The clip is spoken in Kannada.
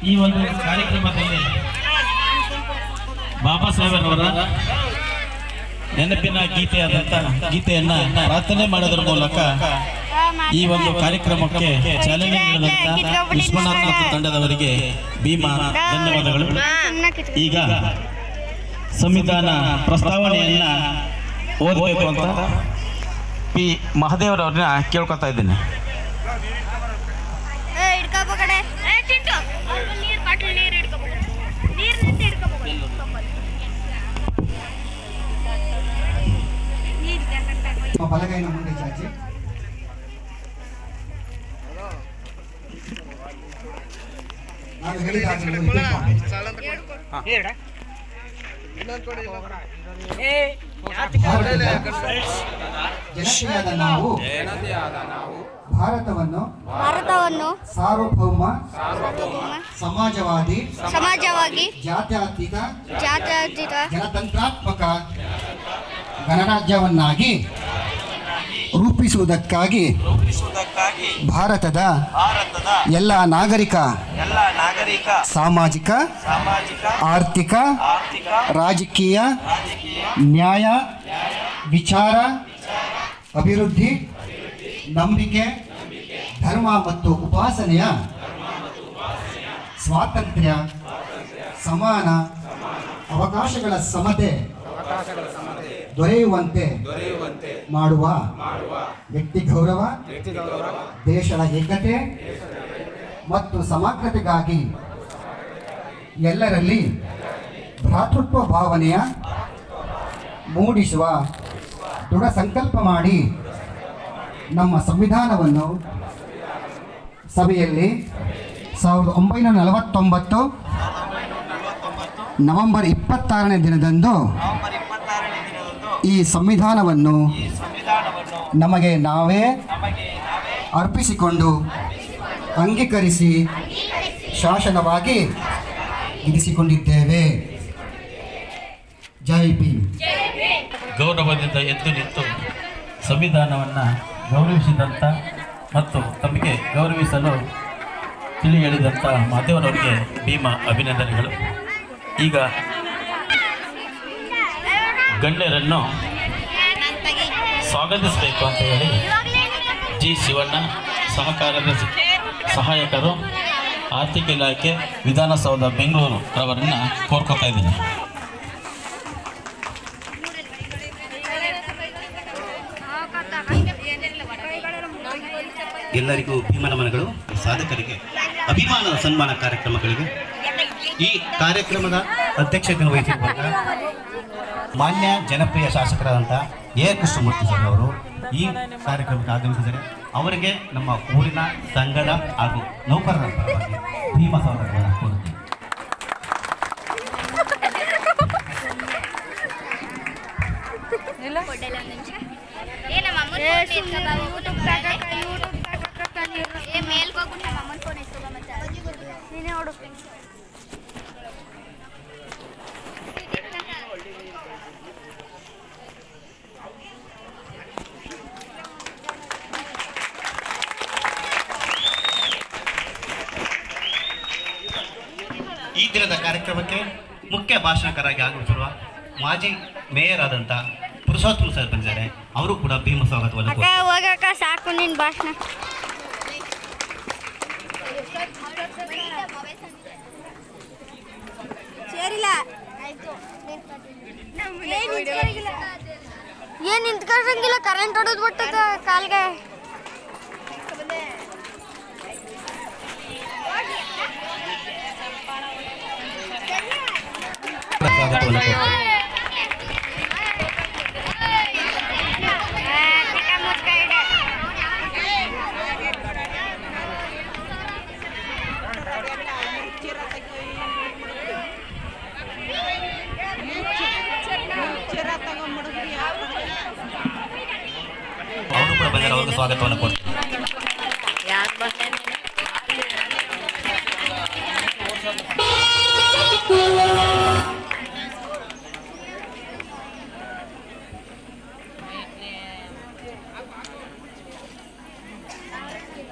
ಈ ಒಂದು ಕಾರ್ಯಕ್ರಮದಲ್ಲಿ ಬಾಬಾ ಸಾಹೇಬರವರ ನೆನಪಿನ ಗೀತೆಯನ್ನ ಪ್ರಾರ್ಥನೆ ಮಾಡೋದ್ರ ಮೂಲಕ ಈ ಒಂದು ಕಾರ್ಯಕ್ರಮಕ್ಕೆ ಚಾಲನೆ ನೀಡಿದಂತ ವಿಶ್ವನಾಥ ತಂಡದವರಿಗೆ ಭೀಮಾ ಧನ್ಯವಾದಗಳು. ಈಗ ಸಂವಿಧಾನ ಪ್ರಸ್ತಾವನೆಯನ್ನ ಓದಬೇಕು ಅಂತ ಪಿ ಮಹದೇವರವ್ರನ್ನ ಕೇಳ್ಕೊತಾ ಇದ್ದೀನಿ. ಬಲಗೈನ ಮುಂದೆ ಚಾಚಿ ನಾನು ಜನತೆಯಾದ ನಾವು ಭಾರತವನ್ನು ಸಾರ್ವಭೌಮ ಸಮಾಜವಾದಿ ಜಾತ್ಯತೀತ ಜನತಂತ್ರಾತ್ಮಕ ಗಣರಾಜ್ಯವನ್ನಾಗಿ ರೂಪಿಸುವುದಕ್ಕಾಗಿ ಭಾರತದ ಎಲ್ಲ ನಾಗರಿಕ ಸಾಮಾಜಿಕ ಆರ್ಥಿಕ ರಾಜಕೀಯ ನ್ಯಾಯ ವಿಚಾರ ಅಭಿವೃದ್ಧಿ ನಂಬಿಕೆ ಧರ್ಮ ಮತ್ತು ಉಪಾಸನೆಯ ಸ್ವಾತಂತ್ರ್ಯ ಸಮಾನ ಅವಕಾಶಗಳ ಸಮತೆ ದೊರೆಯುವಂತೆ ಮಾಡುವ ವ್ಯಕ್ತಿ ಗೌರವ ದೇಶದ ಏಕತೆ ಮತ್ತು ಸಮಗ್ರತೆಗಾಗಿ ಎಲ್ಲರಲ್ಲಿ ಭ್ರಾತೃತ್ವ ಭಾವನೆಯ ಮೂಡಿಸುವ ದೃಢ ಸಂಕಲ್ಪ ಮಾಡಿ ನಮ್ಮ ಸಂವಿಧಾನವನ್ನು ಸಭೆಯಲ್ಲಿ 1949 ನವೆಂಬರ್ 26ನೇ ದಿನದಂದು ಈ ಸಂವಿಧಾನವನ್ನು ನಮಗೆ ನಾವೇ ಅರ್ಪಿಸಿಕೊಂಡು ಅಂಗೀಕರಿಸಿ ಶಾಸನವಾಗಿ ಇರಿಸಿಕೊಂಡಿದ್ದೇವೆ. ಜೈ ಭೀಮ್. ಗೌರವದಿಂದ ಎದ್ದು ನಿಂತು ಸಂವಿಧಾನವನ್ನು ಗೌರವಿಸಿದಂಥ ಮತ್ತು ತಮಗೆ ಗೌರವಿಸಲು ತಿಳಿ ಹೇಳಿದಂಥ ಮಾದೇವರವರಿಗೆ ಭೀಮಾ ಅಭಿನಂದನೆಗಳು. ಈಗ ಗಣ್ಯರನ್ನು ಸ್ವಾಗತಿಸಬೇಕು ಅಂತ ಹೇಳಿ ಜಿ ಶಿವಣ್ಣ ಸಹಾಯಕರು ಆರ್ಥಿಕ ಇಲಾಖೆ ವಿಧಾನಸೌಧ ಬೆಂಗಳೂರು ಅವರನ್ನು ಕೋರ್ಕೊತಾ ಇದ್ದೀನಿ. ಎಲ್ಲರಿಗೂ ಭೀಮನಮನಗಳು. ಸಾಧಕರಿಗೆ ಅಭಿಮಾನ ಸನ್ಮಾನ ಕಾರ್ಯಕ್ರಮಗಳಿಗೆ ಈ ಕಾರ್ಯಕ್ರಮದ ಅಧ್ಯಕ್ಷತೆಯನ್ನು ವಹಿಸಿರುವಾಗ ಮಾನ್ಯ ಜನಪ್ರಿಯ ಶಾಸಕರಾದಂಥ ಎ ಕೃಷ್ಣಮೂರ್ತಿ ಸರ್ ಅವರು ಈ ಕಾರ್ಯಕ್ರಮಕ್ಕೆ ಆಗಮಿಸಿದರೆ ಅವರಿಗೆ ನಮ್ಮ ಊರಿನ ಸಂಘದ ಹಾಗೂ ನೌಕರರ ಪರವಾಗಿ ಭೀಮ ಸೌಲಭ್ಯವನ್ನು ಕೋರುತ್ತೇವೆ. ಈ ದಿನದ ಕಾರ್ಯಕ್ರಮಕ್ಕೆ ಮುಖ್ಯ ಭಾಷಣಕಾರರಾಗಿ ಆಗಮಿಸಿರುವ ಮಾಜಿ ಮೇಯರ್ ಆದಂಥ ಪುರುಷೋತ್ತಮ ಸರ್ ಬಂದಿದ್ದಾರೆ. ಅವರು ಕೂಡ ಭೀಮ ಸ್ವಾಗತವನ್ನು ಅಕ್ಕ ಹೋಗಕ್ಕ ಸಾಕು ನಿನ್ ಭಾಷಣ. ಸೇರಿಲ್ಲ ಏನ್ ನಿಂತ್ಕೊಂಡಂಗಿಲ್ಲ, ಕರೆಂಟ್ ಹೊಡೆದ್ ಬಿಟ್ಟದ ಕಾಲ್ಗೆ. ಸ್ವಾಗತವನ್ನು ಕೋರ್ತಾರೆ. ಅವರು ಕೂಡ ಬಂದರೆ ಅವ್ರಿಗೆ ಸ್ವಾಗತವನ್ನು ಕೊಡ್ತಾರೆ. ಯಾರು